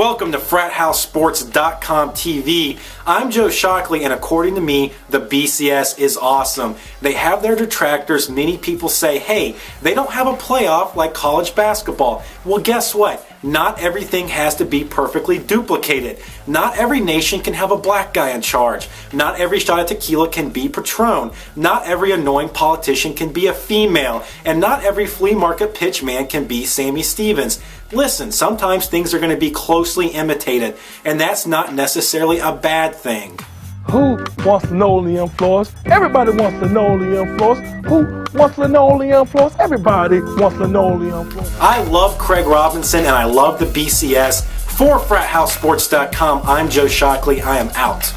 Welcome to FratHouseSports.com TV. I'm Joe Shockley, and according to me, the BCS is awesome. They have their detractors. Many people say, hey, they don't have a playoff like college basketball. Well, guess what? Not everything has to be perfectly duplicated. Not every nation can have a black guy in charge. Not every shot of tequila can be Patron. Not every annoying politician can be a female. And not every flea market pitchman can be Sammy Stevens. Listen, sometimes things are going to be closely imitated, and that's not necessarily a bad thing. Who wants linoleum floors? Everybody wants linoleum floors. Who wants linoleum floors? Everybody wants linoleum floors. I love Craig Robinson, and I love the BCS. For FratHouseSports.com, I'm Joe Shockley. I am out.